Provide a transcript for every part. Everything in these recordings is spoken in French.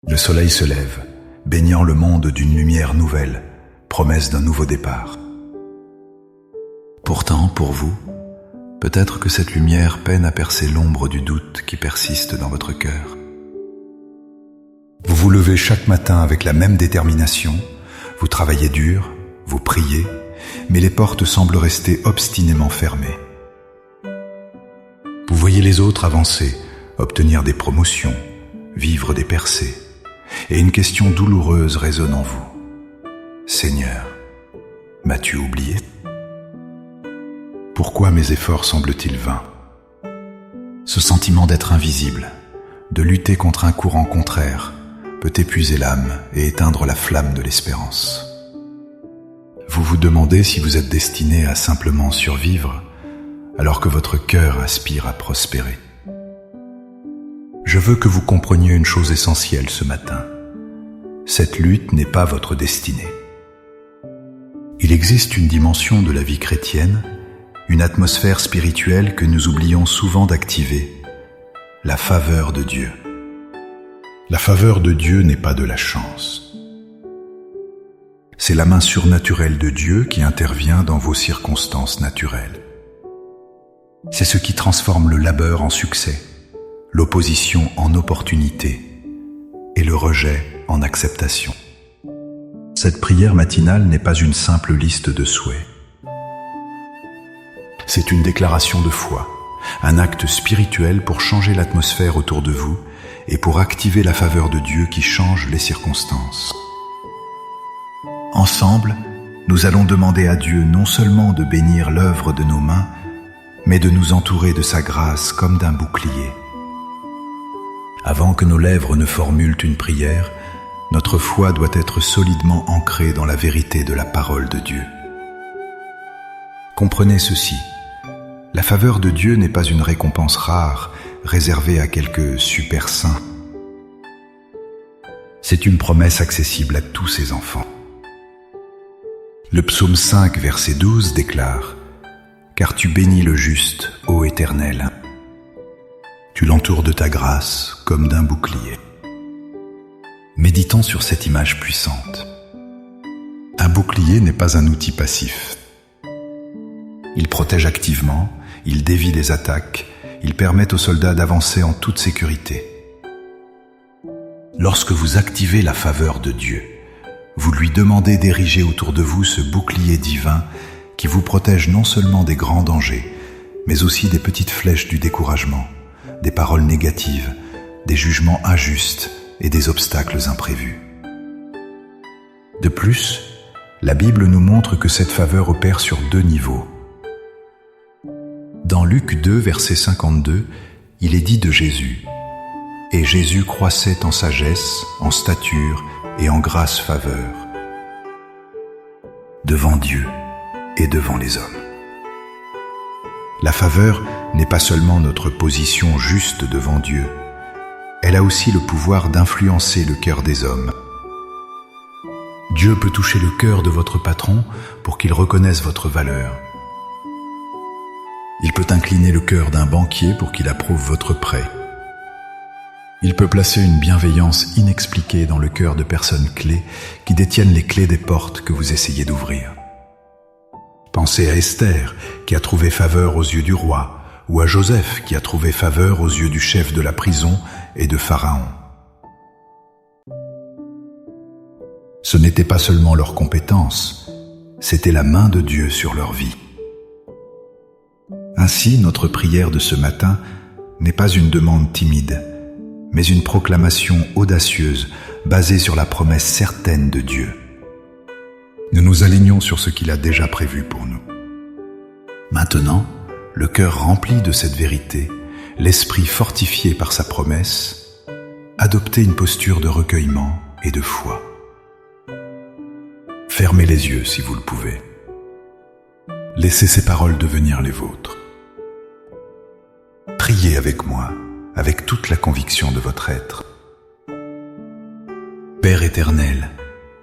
Le soleil se lève, baignant le monde d'une lumière nouvelle, promesse d'un nouveau départ. Pourtant, pour vous, peut-être que cette lumière peine à percer l'ombre du doute qui persiste dans votre cœur. Vous vous levez chaque matin avec la même détermination, vous travaillez dur, vous priez, mais les portes semblent rester obstinément fermées. Vous voyez les autres avancer, obtenir des promotions, vivre des percées, et une question douloureuse résonne en vous. Seigneur, m'as-tu oublié ? Pourquoi mes efforts semblent-ils vains ? Ce sentiment d'être invisible, de lutter contre un courant contraire, peut épuiser l'âme et éteindre la flamme de l'espérance. Vous vous demandez si vous êtes destiné à simplement survivre, alors que votre cœur aspire à prospérer. Je veux que vous compreniez une chose essentielle ce matin. Cette lutte n'est pas votre destinée. Il existe une dimension de la vie chrétienne, une atmosphère spirituelle que nous oublions souvent d'activer, la faveur de Dieu. La faveur de Dieu n'est pas de la chance. C'est la main surnaturelle de Dieu qui intervient dans vos circonstances naturelles. C'est ce qui transforme le labeur en succès, l'opposition en opportunité et le rejet en acceptation. Cette prière matinale n'est pas une simple liste de souhaits. C'est une déclaration de foi, un acte spirituel pour changer l'atmosphère autour de vous et pour activer la faveur de Dieu qui change les circonstances. Ensemble, nous allons demander à Dieu non seulement de bénir l'œuvre de nos mains, mais de nous entourer de sa grâce comme d'un bouclier. Avant que nos lèvres ne formulent une prière, notre foi doit être solidement ancrée dans la vérité de la parole de Dieu. Comprenez ceci, la faveur de Dieu n'est pas une récompense rare, réservée à quelques super saints. C'est une promesse accessible à tous ses enfants. Le psaume 5, verset 12 déclare « Car tu bénis le juste, ô Éternel. Tu l'entoures de ta grâce comme d'un bouclier. » Méditons sur cette image puissante. Un bouclier n'est pas un outil passif. Il protège activement, il dévie des attaques, il permet aux soldats d'avancer en toute sécurité. Lorsque vous activez la faveur de Dieu, vous lui demandez d'ériger autour de vous ce bouclier divin qui vous protège non seulement des grands dangers, mais aussi des petites flèches du découragement, des paroles négatives, des jugements injustes et des obstacles imprévus. De plus, la Bible nous montre que cette faveur opère sur 2 niveaux. Dans Luc 2, verset 52, il est dit de Jésus « Et Jésus croissait en sagesse, en stature et en grasse faveur, devant Dieu et devant les hommes. » La faveur n'est pas seulement notre position juste devant Dieu, elle a aussi le pouvoir d'influencer le cœur des hommes. Dieu peut toucher le cœur de votre patron pour qu'il reconnaisse votre valeur. Il peut incliner le cœur d'un banquier pour qu'il approuve votre prêt. Il peut placer une bienveillance inexpliquée dans le cœur de personnes clés qui détiennent les clés des portes que vous essayez d'ouvrir. Pensez à Esther qui a trouvé faveur aux yeux du roi, ou à Joseph qui a trouvé faveur aux yeux du chef de la prison et de Pharaon. Ce n'était pas seulement leurs compétences, c'était la main de Dieu sur leur vie. Ainsi, notre prière de ce matin n'est pas une demande timide, mais une proclamation audacieuse basée sur la promesse certaine de Dieu. Nous nous alignons sur ce qu'il a déjà prévu pour nous. Maintenant, le cœur rempli de cette vérité, l'esprit fortifié par sa promesse, adoptez une posture de recueillement et de foi. Fermez les yeux si vous le pouvez. Laissez ces paroles devenir les vôtres. Priez avec moi, avec toute la conviction de votre être. Père éternel,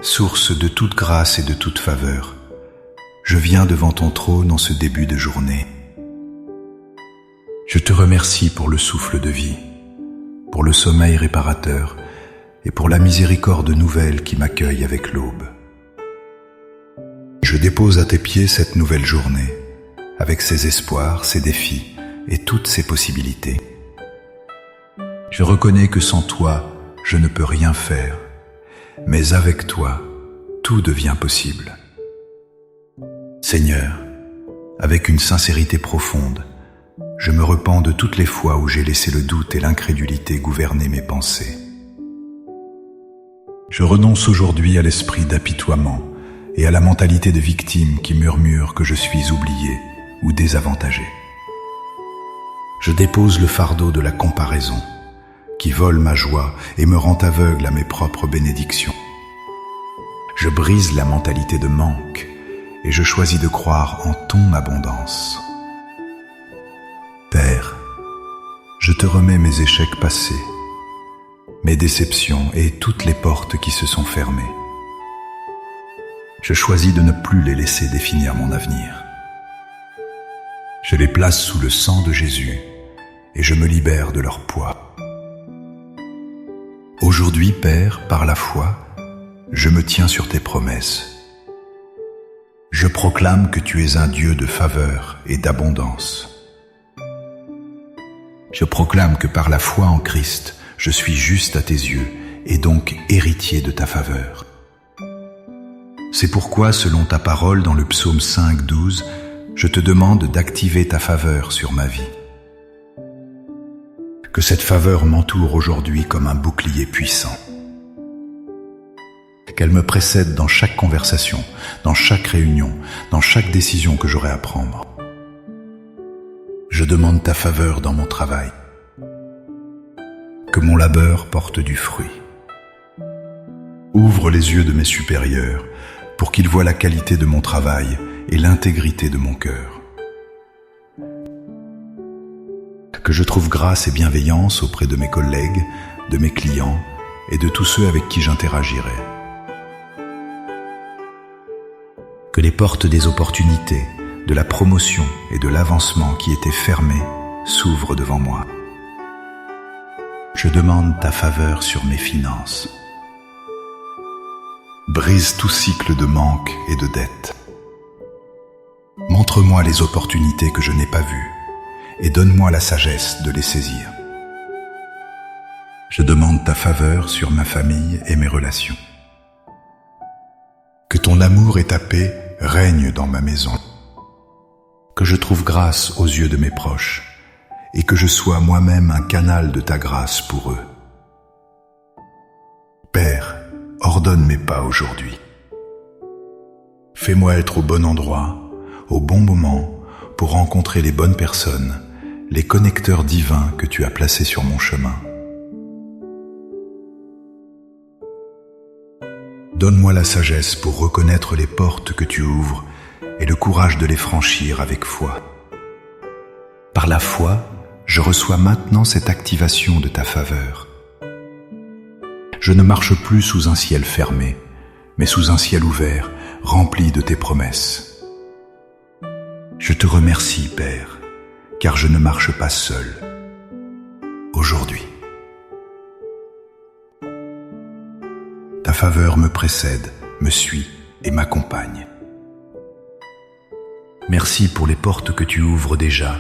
source de toute grâce et de toute faveur, je viens devant ton trône en ce début de journée. Je te remercie pour le souffle de vie, pour le sommeil réparateur et pour la miséricorde nouvelle qui m'accueille avec l'aube. Je dépose à tes pieds cette nouvelle journée, avec ses espoirs, ses défis et toutes ses possibilités. Je reconnais que sans toi, je ne peux rien faire, mais avec toi, tout devient possible. Seigneur, avec une sincérité profonde, je me repens de toutes les fois où j'ai laissé le doute et l'incrédulité gouverner mes pensées. Je renonce aujourd'hui à l'esprit d'apitoiement et à la mentalité de victime qui murmure que je suis oublié ou désavantagé. Je dépose le fardeau de la comparaison qui vole ma joie et me rend aveugle à mes propres bénédictions. Je brise la mentalité de manque et je choisis de croire en ton abondance. Père, je te remets mes échecs passés, mes déceptions et toutes les portes qui se sont fermées. Je choisis de ne plus les laisser définir mon avenir. Je les place sous le sang de Jésus et je me libère de leur poids. Aujourd'hui, Père, par la foi, je me tiens sur tes promesses. Je proclame que tu es un Dieu de faveur et d'abondance. Je proclame que par la foi en Christ, je suis juste à tes yeux et donc héritier de ta faveur. C'est pourquoi, selon ta parole dans le psaume 5, 12, je te demande d'activer ta faveur sur ma vie. Que cette faveur m'entoure aujourd'hui comme un bouclier puissant. Qu'elle me précède dans chaque conversation, dans chaque réunion, dans chaque décision que j'aurai à prendre. Je demande ta faveur dans mon travail. Que mon labeur porte du fruit. Ouvre les yeux de mes supérieurs pour qu'ils voient la qualité de mon travail et l'intégrité de mon cœur. Que je trouve grâce et bienveillance auprès de mes collègues, de mes clients et de tous ceux avec qui j'interagirai. Que les portes des opportunités, de la promotion et de l'avancement qui étaient fermées s'ouvrent devant moi. Je demande ta faveur sur mes finances. Brise tout cycle de manque et de dette. Montre-moi les opportunités que je n'ai pas vues et donne-moi la sagesse de les saisir. Je demande ta faveur sur ma famille et mes relations. Que ton amour et ta paix règnent dans ma maison. Que je trouve grâce aux yeux de mes proches et que je sois moi-même un canal de ta grâce pour eux. Père, ordonne mes pas aujourd'hui. Fais-moi être au bon endroit, au bon moment, pour rencontrer les bonnes personnes, les connecteurs divins que tu as placés sur mon chemin. Donne-moi la sagesse pour reconnaître les portes que tu ouvres et le courage de les franchir avec foi. Par la foi, je reçois maintenant cette activation de ta faveur. Je ne marche plus sous un ciel fermé, mais sous un ciel ouvert, rempli de tes promesses. Je te remercie, Père, car je ne marche pas seul. Aujourd'hui, ta faveur me précède, me suit et m'accompagne. Merci pour les portes que tu ouvres déjà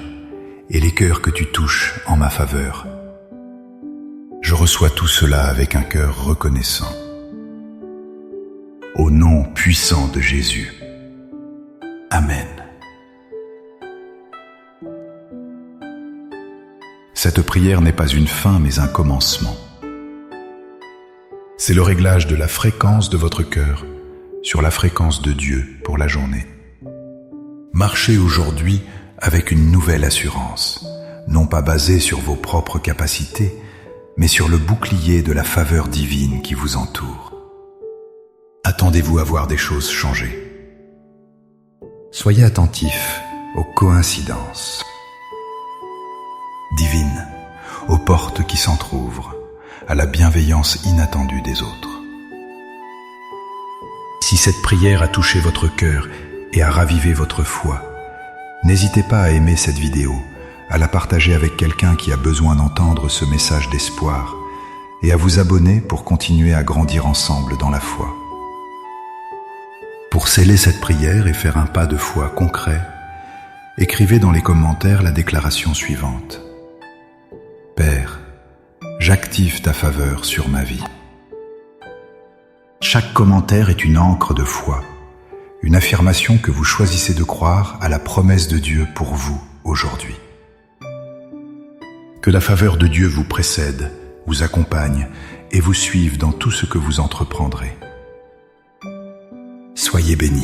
et les cœurs que tu touches en ma faveur. Je reçois tout cela avec un cœur reconnaissant. Au nom puissant de Jésus. Amen. Cette prière n'est pas une fin mais un commencement. C'est le réglage de la fréquence de votre cœur sur la fréquence de Dieu pour la journée. Marchez aujourd'hui avec une nouvelle assurance, non pas basée sur vos propres capacités, mais sur le bouclier de la faveur divine qui vous entoure. Attendez-vous à voir des choses changer. Soyez attentifs aux coïncidences divines, aux portes qui s'entr'ouvrent, à la bienveillance inattendue des autres. Si cette prière a touché votre cœur et a ravivé votre foi, n'hésitez pas à aimer cette vidéo, à la partager avec quelqu'un qui a besoin d'entendre ce message d'espoir et à vous abonner pour continuer à grandir ensemble dans la foi. Pour sceller cette prière et faire un pas de foi concret, écrivez dans les commentaires la déclaration suivante. Père, j'active ta faveur sur ma vie. Chaque commentaire est une ancre de foi, une affirmation que vous choisissez de croire à la promesse de Dieu pour vous aujourd'hui. Que la faveur de Dieu vous précède, vous accompagne et vous suive dans tout ce que vous entreprendrez. Soyez bénis.